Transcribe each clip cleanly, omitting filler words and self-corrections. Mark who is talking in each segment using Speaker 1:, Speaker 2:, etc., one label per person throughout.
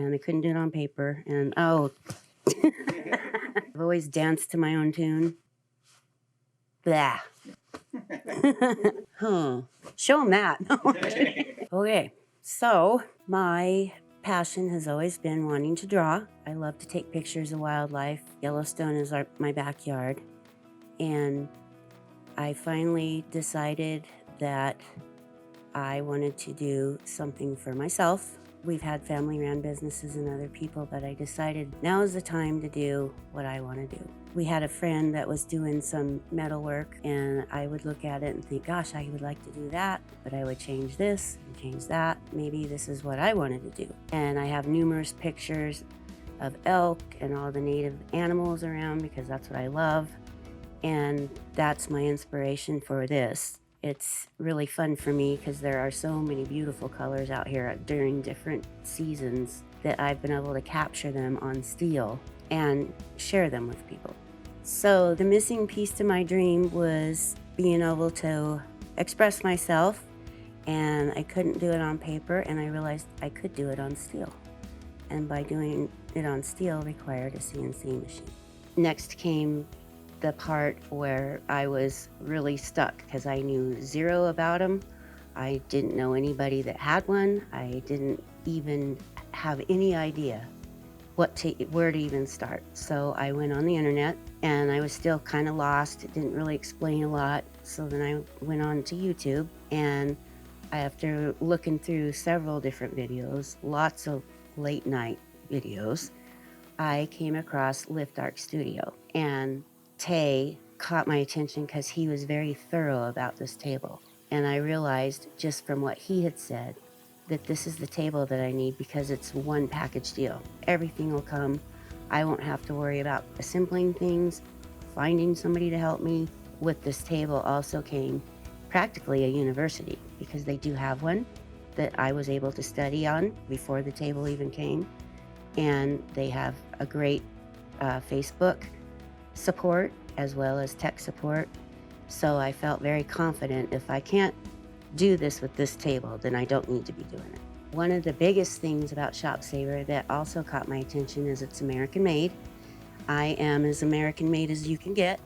Speaker 1: and I couldn't do it on paper. And I've always danced to my own tune. Blah. Show them that. Okay, so my passion has always been wanting to draw. I love to take pictures of wildlife. Yellowstone is my backyard. And I finally decided that I wanted to do something for myself. We've had family-run businesses and other people, but I decided now is the time to do what I want to do. We had a friend that was doing some metal work, and I would look at it and think, gosh, I would like to do that, but I would change this and change that. Maybe this is what I wanted to do. And I have numerous pictures of elk and all the native animals around because that's what I love. And that's my inspiration for this. It's really fun for me because there are so many beautiful colors out here during different seasons that I've been able to capture them on steel and share them with people. So the missing piece to my dream was being able to express myself, and I couldn't do it on paper, and I realized I could do it on steel. And by doing it on steel required a CNC machine. Next came the part where I was really stuck because I knew zero about them. I didn't know anybody that had one. I didn't even have any idea where to even start. So I went on the internet and I was still kind of lost. It didn't really explain a lot. So then I went on to YouTube, and after looking through several different videos, lots of late night videos, I came across Lift Arc Studio, and Tay caught my attention because he was very thorough about this table. And I realized just from what he had said that this is the table that I need because it's one package deal. Everything will come. I won't have to worry about assembling things, finding somebody to help me. With this table also came practically a university because they do have one that I was able to study on before the table even came. And they have a great Facebook support as well as tech support. So I felt very confident if I can't do this with this table, then I don't need to be doing it. One of the biggest things about ShopSabre that also caught my attention is it's American made. I am as American made as you can get,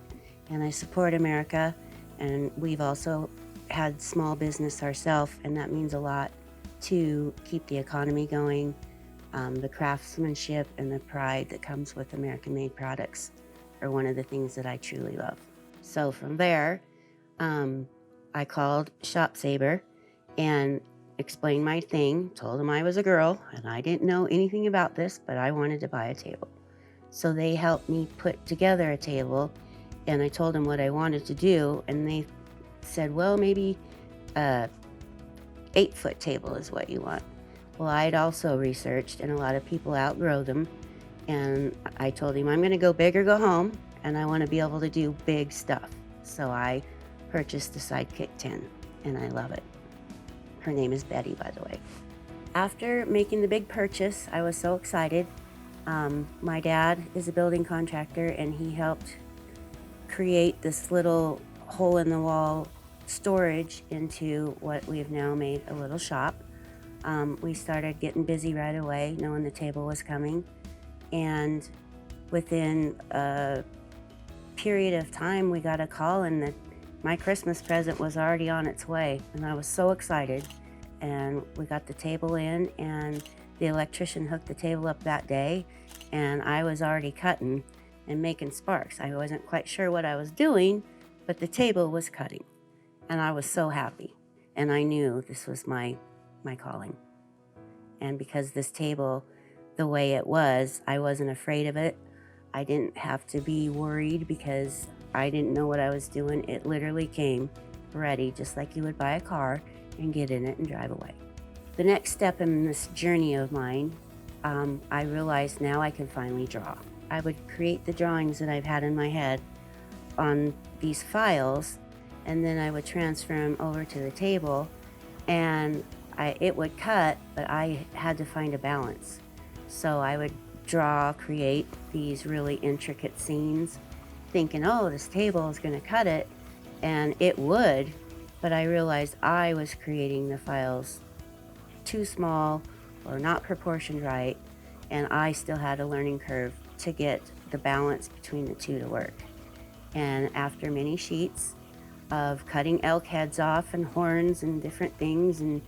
Speaker 1: and I support America. And we've also had small business ourselves, and that means a lot to keep the economy going. The craftsmanship and the pride that comes with American made products are one of the things that I truly love. So from there, I called ShopSabre and explained my thing, told them I was a girl and I didn't know anything about this, but I wanted to buy a table. So they helped me put together a table, and I told them what I wanted to do, and they said, well, maybe a 8-foot table is what you want. Well, I'd also researched, and a lot of people outgrow them, and I told him I'm going to go big or go home, and I want to be able to do big stuff. So I purchased the Sidekick 10, and I love it. Her name is Betty, by the way. After making the big purchase, I was so excited. My dad is a building contractor, and he helped create this little hole-in-the-wall storage into what we have now made a little shop. We started getting busy right away, knowing the table was coming. And within a period of time, we got a call, and my Christmas present was already on its way. And I was so excited. And we got the table in, and the electrician hooked the table up that day. And I was already cutting and making sparks. I wasn't quite sure what I was doing, but the table was cutting. And I was so happy. And I knew this was my calling. And because this table, the way it was, I wasn't afraid of it. I didn't have to be worried because I didn't know what I was doing. It literally came ready, just like you would buy a car and get in it and drive away. The next step in this journey of mine, I realized now I can finally draw. I would create the drawings that I've had in my head on these files, and then I would transfer them over to the table, and it would cut, but I had to find a balance. So I would create these really intricate scenes, thinking, oh, this table is going to cut it, and it would, but I realized I was creating the files too small or not proportioned right. and I still had a learning curve to get the balance between the two to work. And after many sheets of cutting elk heads off and horns and different things and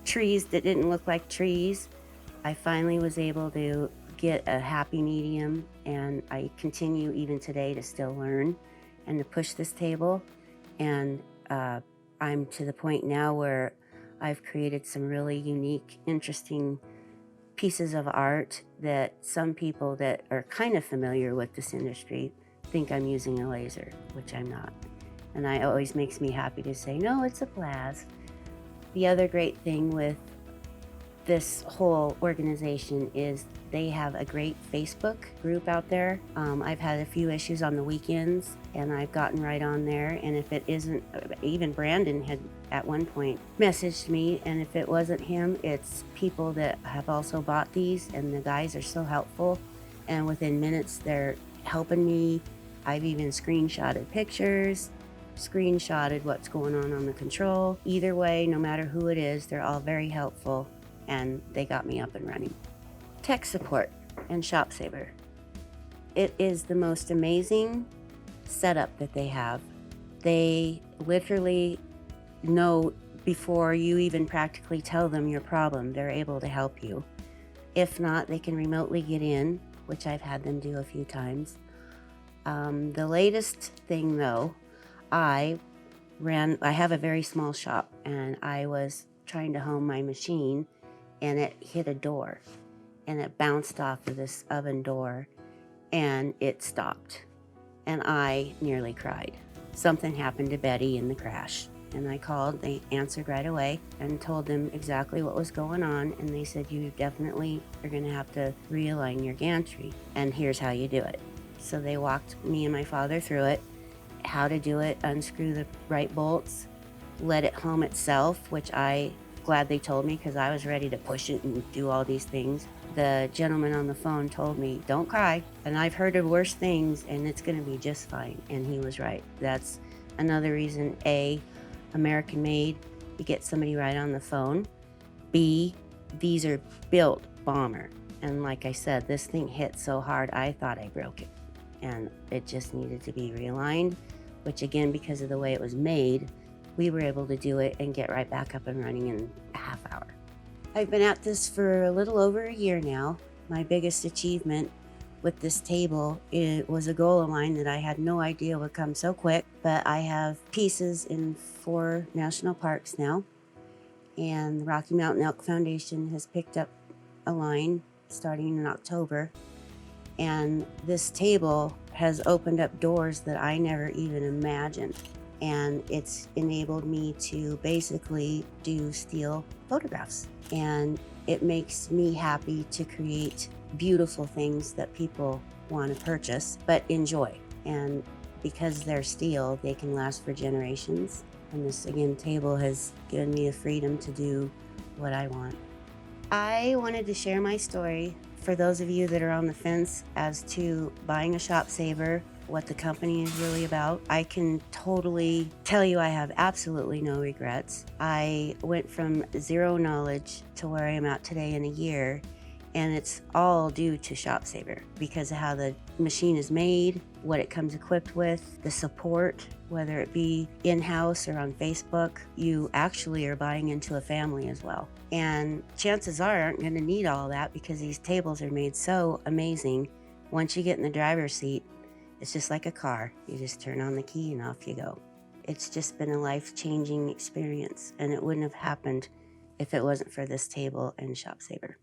Speaker 1: trees that didn't look like trees, I finally was able to get a happy medium, and I continue even today to still learn and to push this table. And I'm to the point now where I've created some really unique, interesting pieces of art that some people that are kind of familiar with this industry think I'm using a laser, which I'm not. And it always makes me happy to say, no, it's a blast. The other great thing with this whole organization is they have a great Facebook group out there. I've had a few issues on the weekends, and I've gotten right on there. And if it isn't, even Brandon had at one point messaged me, and if it wasn't him, it's people that have also bought these, and the guys are so helpful. And within minutes, they're helping me. I've even screenshotted pictures, screenshotted what's going on the control. Either way, no matter who it is, they're all very helpful, and they got me up and running. Tech support and ShopSabre. It is the most amazing setup that they have. They literally know before you even practically tell them your problem, they're able to help you. If not, they can remotely get in, which I've had them do a few times. The latest thing though, I have a very small shop, and I was trying to home my machine, and it hit a door, and it bounced off of this oven door, and it stopped, and I nearly cried. Something happened to Betty in the crash, and I called. They answered right away and told them exactly what was going on, and they said, you definitely are going to have to realign your gantry, and here's how you do it. So they walked me and my father through it, how to do it, unscrew the right bolts, let it home itself, which glad they told me, because I was ready to push it and do all these things. The gentleman on the phone told me, don't cry, and I've heard of worse things, and it's going to be just fine. And he was right. That's another reason, A, American made, you get somebody right on the phone. B, these are built bomber. And like I said, this thing hit so hard, I thought I broke it. And it just needed to be realigned, which again, because of the way it was made, we were able to do it and get right back up and running in a half hour. I've been at this for a little over a year now. My biggest achievement with this table, it was a goal of mine that I had no idea would come so quick, but I have pieces in 4 national parks now, and the Rocky Mountain Elk Foundation has picked up a line starting in October, and this table has opened up doors that I never even imagined. And it's enabled me to basically do steel photographs. And it makes me happy to create beautiful things that people want to purchase, but enjoy. And because they're steel, they can last for generations. And this, again, table has given me the freedom to do what I want. I wanted to share my story for those of you that are on the fence as to buying a ShopSabre, what the company is really about. I can totally tell you I have absolutely no regrets. I went from zero knowledge to where I am at today in a year, and it's all due to ShopSabre because of how the machine is made, what it comes equipped with, the support, whether it be in-house or on Facebook. You actually are buying into a family as well. And chances are aren't going to need all that because these tables are made so amazing. Once you get in the driver's seat, it's just like a car. You just turn on the key and off you go. It's just been a life-changing experience, and it wouldn't have happened if it wasn't for this table and ShopSabre.